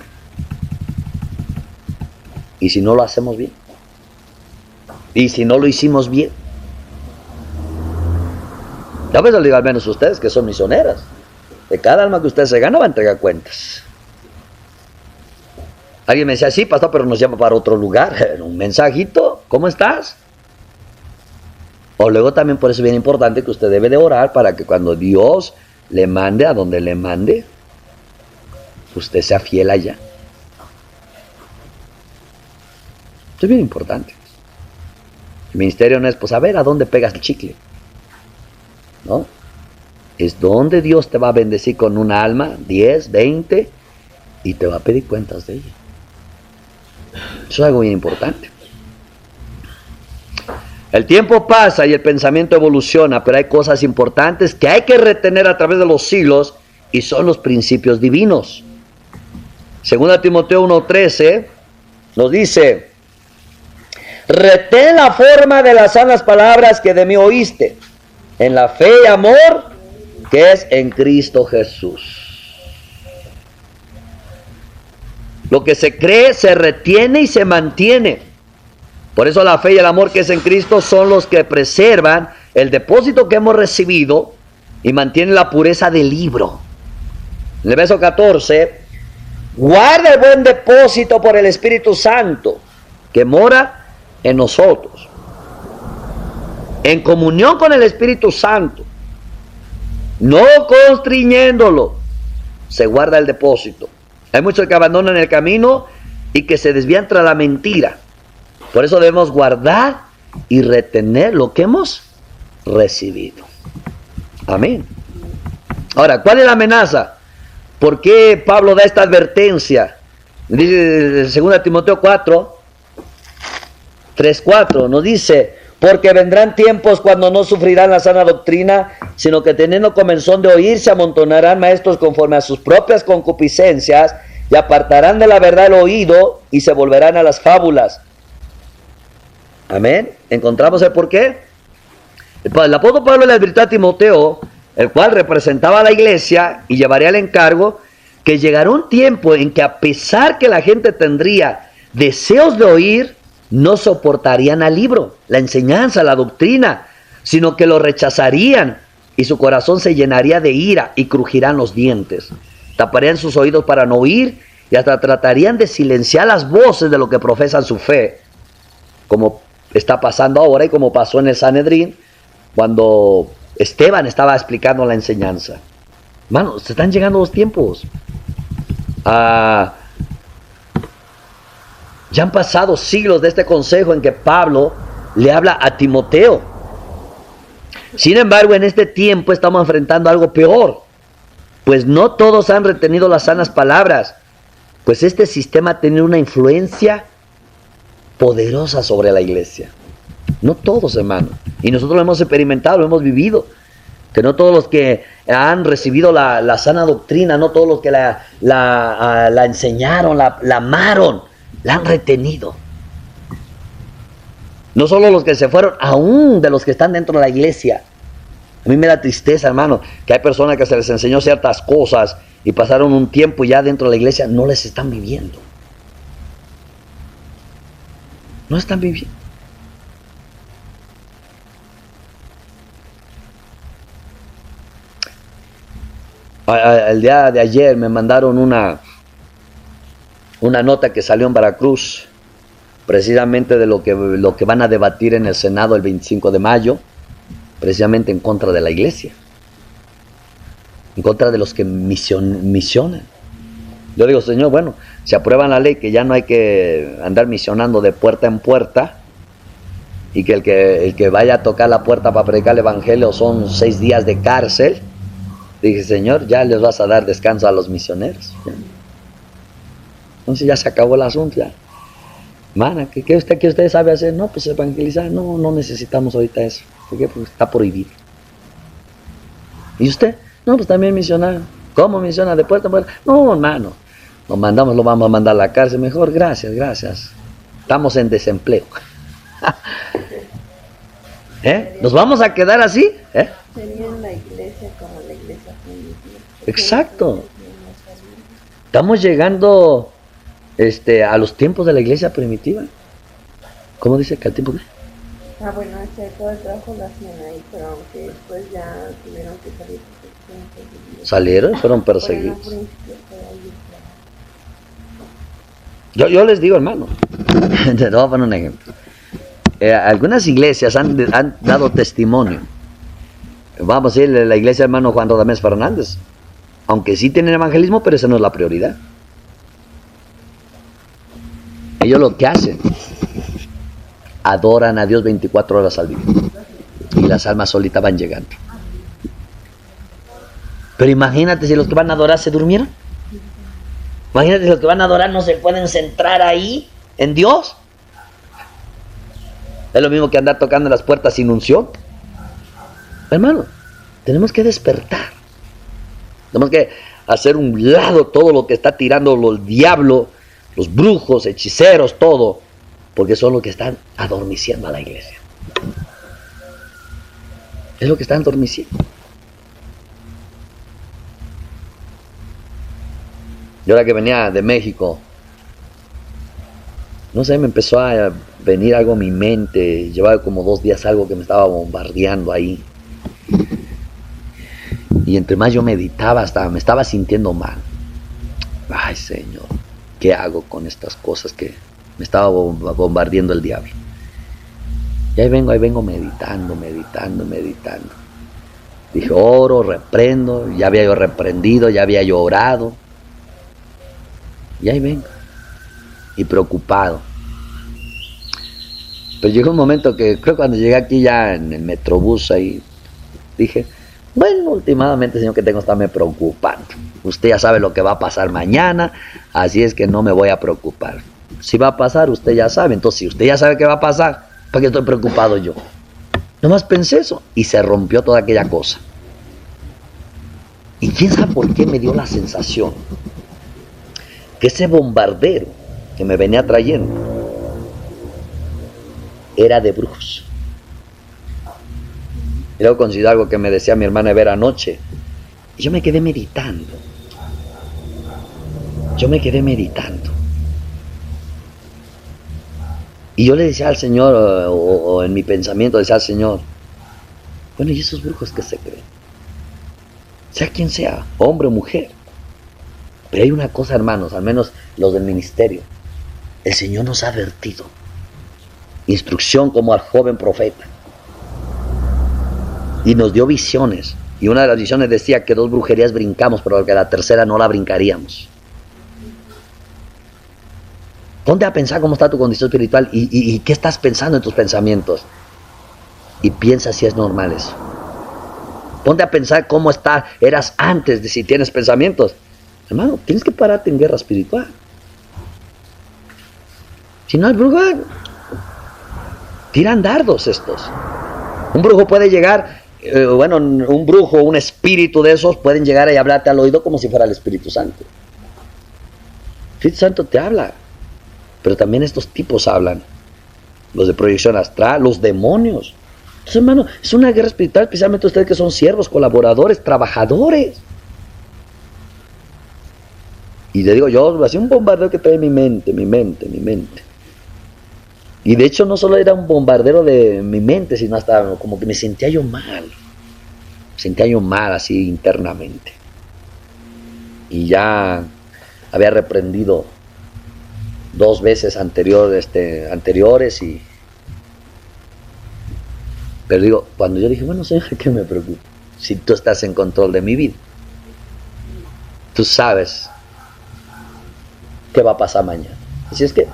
Y si no lo hacemos bien, y si no lo hicimos bien, ya pues les digo al menos ustedes que son misioneras, de cada alma que usted se gana va a entregar cuentas. Alguien me decía, sí, pastor, pero nos llama para otro lugar. Un mensajito, ¿cómo estás? O luego también por eso es bien importante que usted debe de orar para que cuando Dios le mande a donde le mande, usted sea fiel allá. Esto es bien importante. El ministerio no es, pues, a ver a dónde pegas el chicle. ¿No? Es donde Dios te va a bendecir con una alma, 10, 20, y te va a pedir cuentas de ella. Eso es algo bien importante. El tiempo pasa y el pensamiento evoluciona, pero hay cosas importantes que hay que retener a través de los siglos y son los principios divinos. 2 Timoteo 1:13 nos dice: retén la forma de las sanas palabras que de mí oíste, en la fe y amor que es en Cristo Jesús. Lo que se cree se retiene y se mantiene. Por eso la fe y el amor que es en Cristo son los que preservan el depósito que hemos recibido y mantienen la pureza del libro. En el verso 14, guarda el buen depósito por el Espíritu Santo que mora en nosotros. En comunión con el Espíritu Santo, no constriñéndolo, se guarda el depósito. Hay muchos que abandonan el camino y que se desvían tras la mentira. Por eso debemos guardar y retener lo que hemos recibido. Amén. Ahora, ¿cuál es la amenaza? ¿Por qué Pablo da esta advertencia? Dice 2 Timoteo 3:4, nos dice: porque vendrán tiempos cuando no sufrirán la sana doctrina, sino que teniendo comezón de oír, se amontonarán maestros conforme a sus propias concupiscencias, y apartarán de la verdad el oído, y se volverán a las fábulas. Amén. ¿Encontramos el por qué? El apóstol Pablo le advirtió a Timoteo, el cual representaba a la iglesia y llevaría el encargo, que llegará un tiempo en que, a pesar que la gente tendría deseos de oír, no soportarían al libro, la enseñanza, la doctrina, sino que lo rechazarían y su corazón se llenaría de ira y crujirán los dientes. Taparían sus oídos para no oír y hasta tratarían de silenciar las voces de los que profesan su fe, como está pasando ahora y como pasó en el Sanedrín cuando Esteban estaba explicando la enseñanza. Hermano, se están llegando los tiempos. Ya han pasado siglos de este consejo en que Pablo le habla a Timoteo. Sin embargo, en este tiempo estamos enfrentando algo peor, pues no todos han retenido las sanas palabras, pues este sistema ha tenido una influencia poderosa sobre la iglesia. No todos, hermano. Y nosotros lo hemos experimentado, lo hemos vivido. Que no todos los que han recibido la sana doctrina, no todos los que la enseñaron, la amaron, la han retenido. No solo los que se fueron, aún de los que están dentro de la iglesia. A mí me da tristeza, hermano, que hay personas que se les enseñó ciertas cosas y pasaron un tiempo ya dentro de la iglesia, no les están viviendo. No están viviendo. El día de ayer me mandaron una nota que salió en Veracruz, precisamente de lo que van a debatir en el Senado el 25 de mayo, precisamente en contra de la iglesia, en contra de los que misionan. Yo digo, Señor, bueno, si aprueban la ley que ya no hay que andar misionando de puerta en puerta, y que el que vaya a tocar la puerta para predicar el evangelio son 6 días de cárcel, dije, Señor, ya les vas a dar descanso a los misioneros. Entonces ya se acabó el asunto. Ya. Mana, ¿qué usted sabe hacer? No, pues evangelizar. No necesitamos ahorita eso. ¿Por qué? Porque está prohibido. ¿Y usted? No, pues también misionar. ¿Cómo misiona? ¿De puerta en puerta? No, hermano. Lo vamos a mandar a la cárcel. Mejor, gracias. Estamos en desempleo. ¿Nos vamos a quedar así? Sería en la iglesia como la iglesia primitiva. Exacto. Estamos llegando a los tiempos de la iglesia primitiva. ¿Cómo dice que al tiempo? Bueno, todo el trabajo lo hacían ahí, pero aunque después ya tuvieron que salir porque fueron perseguidos. Salieron, fueron perseguidos. Yo les digo, hermano, te voy a poner un ejemplo. algunas iglesias han dado testimonio. Vamos a decir, la iglesia del hermano Juan Rodamés Fernández, aunque sí tienen evangelismo, pero esa no es la prioridad. Ellos lo que hacen, adoran a Dios 24 horas al día, y las almas solitas van llegando. Pero imagínate si los que van a adorar se durmieron. Imagínate si los que van a adorar no se pueden centrar ahí en Dios. Es lo mismo que andar tocando las puertas sin unción. Hermano, tenemos que despertar. Tenemos que hacer un lado todo lo que está tirando el diablo, los brujos, hechiceros, todo, porque son los que están adormeciendo a la iglesia. Es lo que están adormeciendo. Yo ahora que venía de México, no sé, me empezó a venir algo a mi mente. Llevaba como 2 días algo que me estaba bombardeando ahí. Y entre más yo meditaba, hasta me estaba sintiendo mal. Ay, Señor, ¿qué hago con estas cosas que me estaba bombardeando el diablo? Y ahí vengo meditando. Dije, oro, reprendo. Ya había yo reprendido, ya había yo orado. Y ahí vengo. Y preocupado. Pero llegó un momento que creo cuando llegué aquí ya en el Metrobús ahí, dije, bueno, últimamente, Señor, que tengo que estarme preocupando. Usted ya sabe lo que va a pasar mañana, así es que no me voy a preocupar. Si va a pasar, usted ya sabe. Entonces, si usted ya sabe qué va a pasar, ¿para qué estoy preocupado yo? Nomás pensé eso y se rompió toda aquella cosa. Y quién sabe por qué me dio la sensación que ese bombardero que me venía trayendo era de brujos. Y luego considero algo que me decía mi hermana Vera anoche. Y yo me quedé meditando. Y yo le decía al Señor, o en mi pensamiento decía al Señor, bueno, ¿y esos brujos qué se creen? Sea quien sea, hombre o mujer. Pero hay una cosa, hermanos, al menos los del ministerio. El Señor nos ha advertido. Instrucción como al joven profeta. Y nos dio visiones. Y una de las visiones decía que 2 brujerías brincamos, pero que la tercera no la brincaríamos. Ponte a pensar cómo está tu condición espiritual y qué estás pensando en tus pensamientos. Y piensa si es normal eso. Ponte a pensar cómo eras antes de si tienes pensamientos. Hermano, tienes que pararte en guerra espiritual. Si no hay brujo, tiran dardos estos. Un brujo puede llegar, un brujo, un espíritu de esos, pueden llegar y hablarte al oído como si fuera el Espíritu Santo. El Espíritu Santo te habla. Pero también estos tipos hablan. Los de proyección astral, los demonios. Entonces, hermano, es una guerra espiritual, especialmente ustedes que son siervos, colaboradores, trabajadores. Y le digo, yo hacía un bombardeo que trae mi mente. Y de hecho no solo era un bombardeo de mi mente, sino hasta como que me sentía yo mal. Así internamente. Y ya había reprendido 2 veces anteriores y... Pero digo, cuando yo dije, bueno, Señor, ¿qué me preocupa? Si tú estás en control de mi vida. Tú sabes qué va a pasar mañana. Así es que,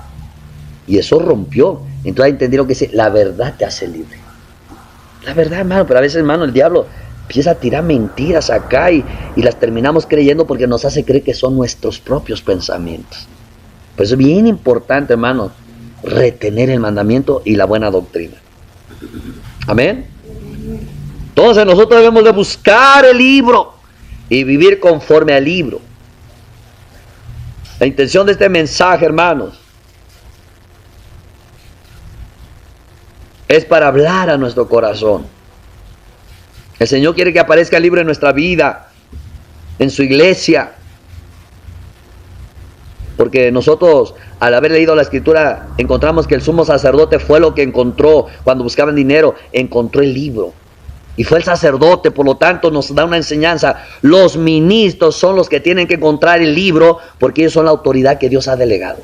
y eso rompió. Entonces entendí lo que dice, la verdad te hace libre. La verdad, hermano, pero a veces, hermano, el diablo empieza a tirar mentiras acá y las terminamos creyendo porque nos hace creer que son nuestros propios pensamientos. Por eso es bien importante, hermano, retener el mandamiento y la buena doctrina. Amén. Entonces nosotros debemos de buscar el libro y vivir conforme al libro. La intención de este mensaje, hermanos, es para hablar a nuestro corazón. El Señor quiere que aparezca el libro en nuestra vida, en su iglesia. Porque nosotros, al haber leído la Escritura, encontramos que el sumo sacerdote fue lo que encontró cuando buscaban dinero, encontró el libro. Y fue el sacerdote, por lo tanto nos da una enseñanza. Los ministros son los que tienen que encontrar el libro porque ellos son la autoridad que Dios ha delegado.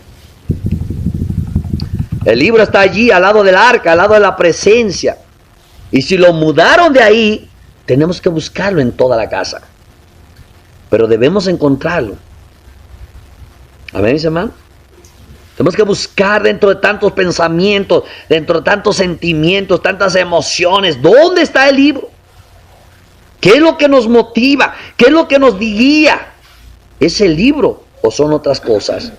El libro está allí, al lado del arca, al lado de la presencia. Y si lo mudaron de ahí, tenemos que buscarlo en toda la casa. Pero debemos encontrarlo. Amén, mis hermanos. Tenemos que buscar dentro de tantos pensamientos, dentro de tantos sentimientos, tantas emociones. ¿Dónde está el libro? ¿Qué es lo que nos motiva? ¿Qué es lo que nos guía? ¿Es el libro o son otras cosas?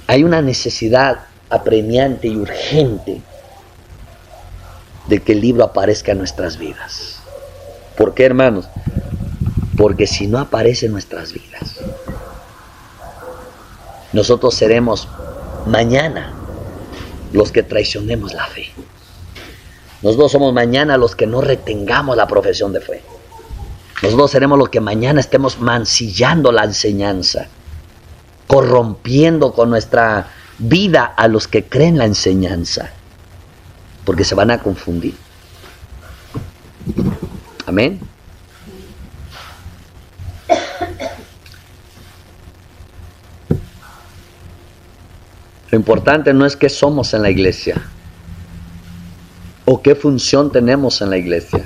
Hay una necesidad apremiante y urgente de que el libro aparezca en nuestras vidas. ¿Por qué, hermanos? Porque si no aparece en nuestras vidas, nosotros seremos mañana los que traicionemos la fe. Nosotros somos mañana los que no retengamos la profesión de fe. Nosotros seremos los que mañana estemos mancillando la enseñanza, corrompiendo con nuestra vida a los que creen la enseñanza, porque se van a confundir. Amén. Lo importante no es qué somos en la iglesia o qué función tenemos en la iglesia.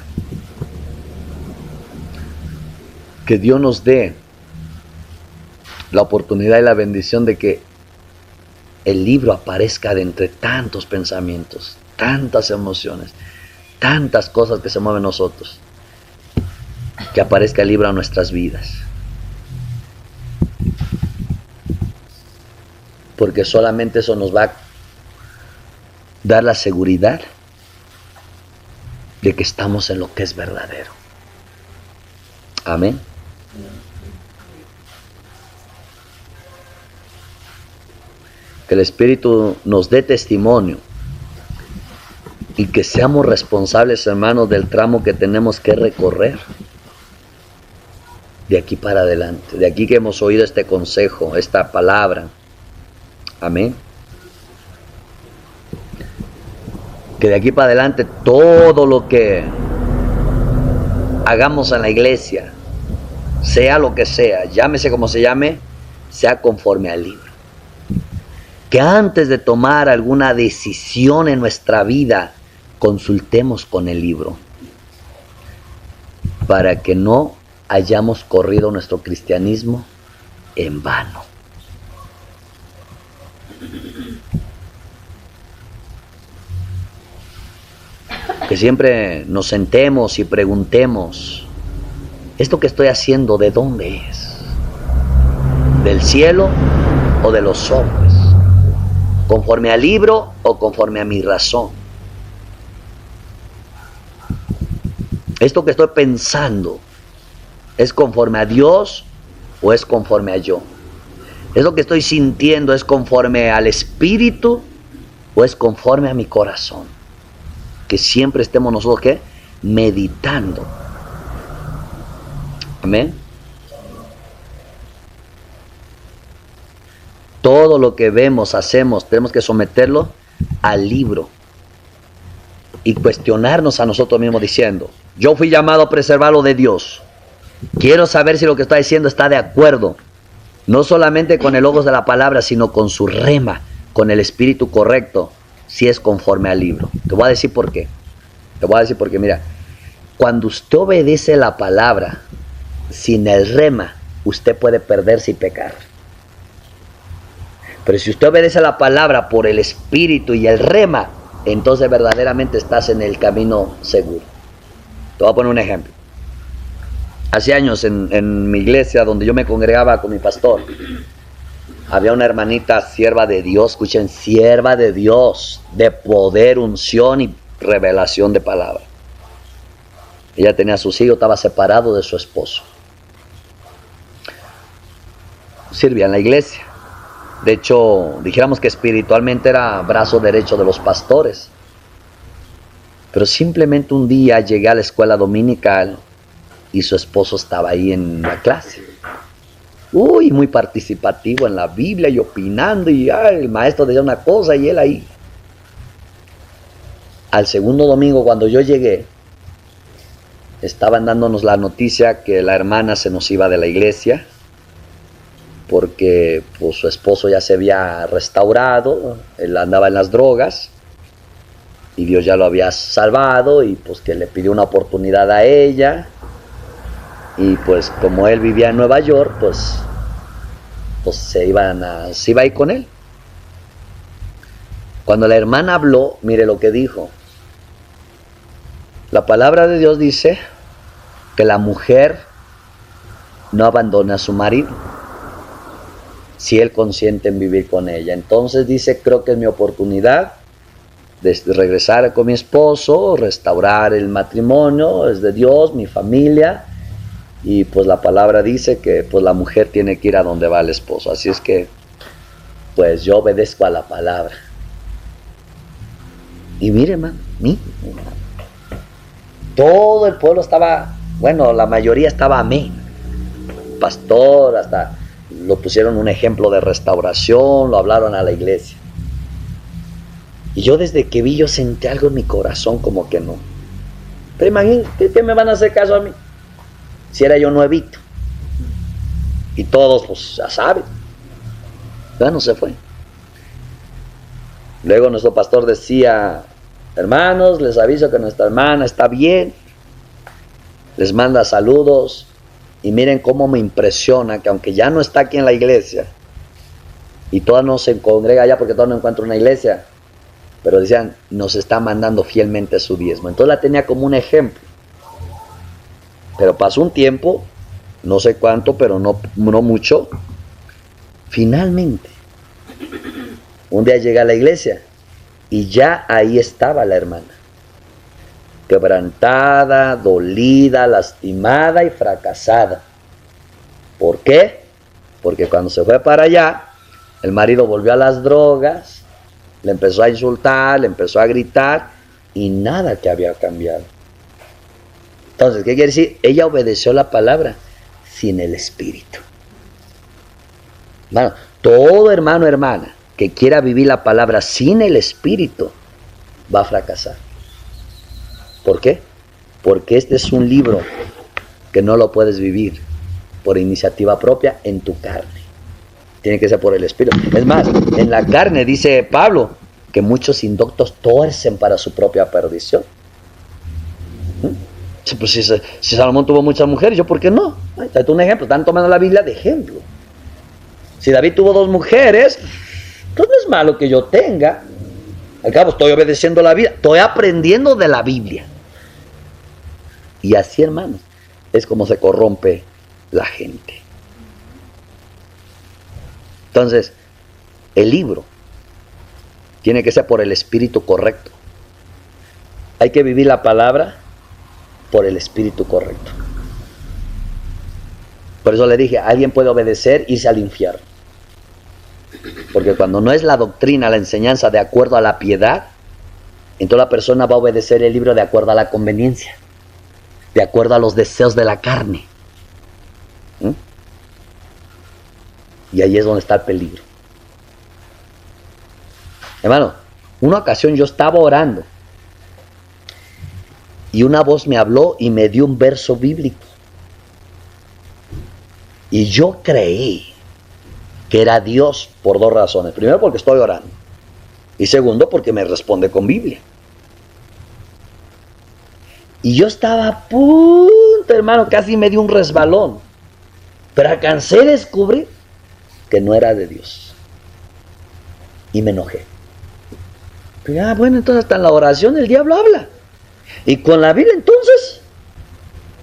Que Dios nos dé la oportunidad y la bendición de que el libro aparezca de entre tantos pensamientos, tantas emociones, tantas cosas que se mueven en nosotros. Que aparezca el libro en nuestras vidas. Porque solamente eso nos va a dar la seguridad de que estamos en lo que es verdadero. Amén. Que el Espíritu nos dé testimonio y que seamos responsables, hermanos, del tramo que tenemos que recorrer de aquí para adelante, de aquí que hemos oído este consejo, esta palabra. Amén. Que de aquí para adelante todo lo que hagamos en la iglesia, sea lo que sea, llámese como se llame, sea conforme al libro. Que antes de tomar alguna decisión en nuestra vida, consultemos con el libro, para que no hayamos corrido nuestro cristianismo en vano. Que siempre nos sentemos y preguntemos, ¿esto que estoy haciendo de dónde es? ¿Del cielo o de los hombres? ¿Conforme al libro o conforme a mi razón? ¿Esto que estoy pensando es conforme a Dios o es conforme a yo? ¿Es lo que estoy sintiendo es conforme al Espíritu o es conforme a mi corazón? Que siempre estemos nosotros, ¿qué? Meditando. Amén. Todo lo que vemos, hacemos, tenemos que someterlo al libro y cuestionarnos a nosotros mismos diciendo, yo fui llamado a preservar lo de Dios. Quiero saber si lo que está diciendo está de acuerdo, no solamente con el logos de la palabra, sino con su rema, con el espíritu correcto, si es conforme al libro. Te voy a decir por qué. Te voy a decir por qué. Mira, cuando usted obedece la palabra sin el rema, usted puede perderse y pecar. Pero si usted obedece la palabra por el espíritu y el rema, entonces verdaderamente estás en el camino seguro. Te voy a poner un ejemplo. Hace años en mi iglesia donde yo me congregaba con mi pastor, había una hermanita sierva de Dios, escuchen, sierva de Dios, de poder, unción y revelación de palabra. Ella tenía a sus hijos, estaba separado de su esposo. Servía en la iglesia. De hecho, dijéramos que espiritualmente era brazo derecho de los pastores. Pero simplemente un día llegué a la escuela dominical y su esposo estaba ahí en la clase. Muy participativo en la Biblia y opinando, y el maestro decía una cosa y él ahí. Al segundo domingo, cuando yo llegué, estaban dándonos la noticia que la hermana se nos iba de la iglesia porque pues, su esposo ya se había restaurado, él andaba en las drogas y Dios ya lo había salvado y pues que le pidió una oportunidad a ella y pues como él vivía en Nueva York, pues se iba a ir con él. Cuando la hermana habló, mire lo que dijo. La palabra de Dios dice que la mujer no abandona a su marido si él consiente en vivir con ella. Entonces dice, creo que es mi oportunidad de regresar con mi esposo, restaurar el matrimonio, es de Dios, mi familia, y pues la palabra dice que pues la mujer tiene que ir a donde va el esposo. Así es que pues yo obedezco a la palabra. Y mire, hermano, todo el pueblo estaba, bueno, la mayoría estaba amén. Pastor, hasta lo pusieron un ejemplo de restauración, lo hablaron a la iglesia. Y yo desde que vi, yo sentí algo en mi corazón como que no. Pero imagínate, ¿qué me van a hacer caso a mí? Si era yo nuevito. Y todos, pues, ya saben. Bueno, se fue. Luego nuestro pastor decía, hermanos, les aviso que nuestra hermana está bien. Les manda saludos. Y miren cómo me impresiona que aunque ya no está aquí en la iglesia, y toda no se congrega allá porque todavía no encuentra una iglesia, pero decían, nos está mandando fielmente su diezmo. Entonces la tenía como un ejemplo. Pero pasó un tiempo, no sé cuánto, pero no mucho. Finalmente, un día llega a la iglesia y ya ahí estaba la hermana. Quebrantada, dolida, lastimada y fracasada. ¿Por qué? Porque cuando se fue para allá, el marido volvió a las drogas, le empezó a insultar, le empezó a gritar y nada que había cambiado. Entonces, ¿qué quiere decir? Ella obedeció la palabra sin el espíritu. Bueno, todo hermano, hermana, que quiera vivir la palabra sin el espíritu, va a fracasar. ¿Por qué? Porque este es un libro que no lo puedes vivir por iniciativa propia en tu carne. Tiene que ser por el espíritu. Es más, en la carne dice Pablo que muchos indoctos tuercen para su propia perdición. Pues si Salomón tuvo muchas mujeres, ¿yo por qué no? Ahí está un ejemplo. Están tomando la Biblia de ejemplo. Si David tuvo 2 mujeres, pues no es malo que yo tenga. Al cabo estoy obedeciendo la Biblia, estoy aprendiendo de la Biblia. Y así, hermanos, es como se corrompe la gente. Entonces, el libro tiene que ser por el espíritu correcto. Hay que vivir la palabra por el espíritu correcto. Por eso le dije, alguien puede obedecer, irse al infierno. Porque cuando no es la doctrina, la enseñanza de acuerdo a la piedad, entonces la persona va a obedecer el libro de acuerdo a la conveniencia, de acuerdo a los deseos de la carne. Y ahí es donde está el peligro. Hermano, una ocasión yo estaba orando y una voz me habló y me dio un verso bíblico. Y yo creí que era Dios por 2 razones. Primero, porque estoy orando. Y segundo, porque me responde con Biblia. Y yo estaba a punto, hermano, casi me dio un resbalón. Pero alcancé a descubrir que no era de Dios. Y me enojé. Pero, bueno, entonces hasta en la oración el diablo habla. Y con la Biblia entonces.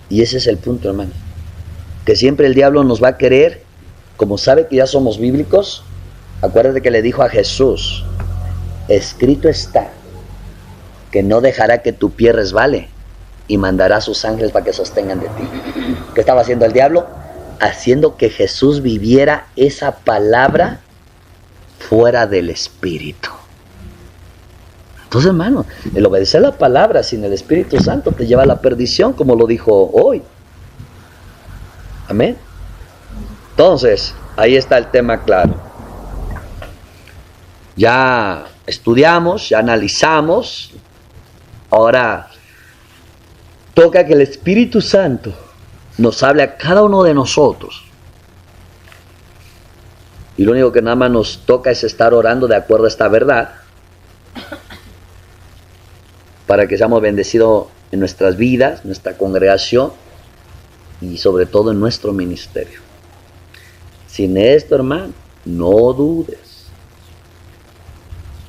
Y ese es el punto, hermano. Que siempre el diablo nos va a querer, como sabe que ya somos bíblicos. Acuérdate que le dijo a Jesús, escrito está, que no dejará que tu pie resbale y mandará a sus ángeles para que sostengan de ti. ¿Qué estaba haciendo el diablo? Haciendo que Jesús viviera esa palabra fuera del Espíritu. Entonces, hermano, el obedecer la palabra sin el Espíritu Santo te lleva a la perdición, como lo dijo hoy. Amén. Entonces, ahí está el tema claro. Ya estudiamos, ya analizamos. Ahora toca que el Espíritu Santo nos hable a cada uno de nosotros Y lo único que nada más nos toca es estar orando de acuerdo a esta verdad, para que seamos bendecidos en nuestras vidas, nuestra congregación y sobre todo en nuestro ministerio. Sin esto, hermano, no dudes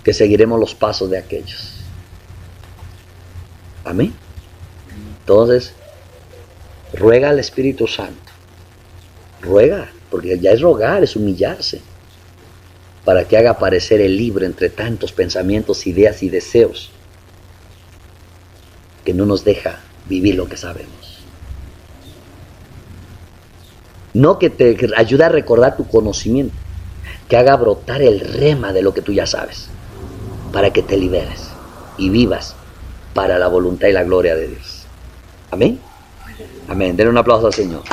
que seguiremos los pasos de aquellos. Amén. Entonces, ruega al Espíritu Santo. Ruega, porque ya es rogar, es humillarse, para que haga aparecer el libro entre tantos pensamientos, ideas y deseos que no nos deja vivir lo que sabemos. No que te ayude a recordar tu conocimiento, que haga brotar el rema de lo que tú ya sabes, para que te liberes y vivas para la voluntad y la gloria de Dios. Amén. Amén. Den un aplauso al Señor.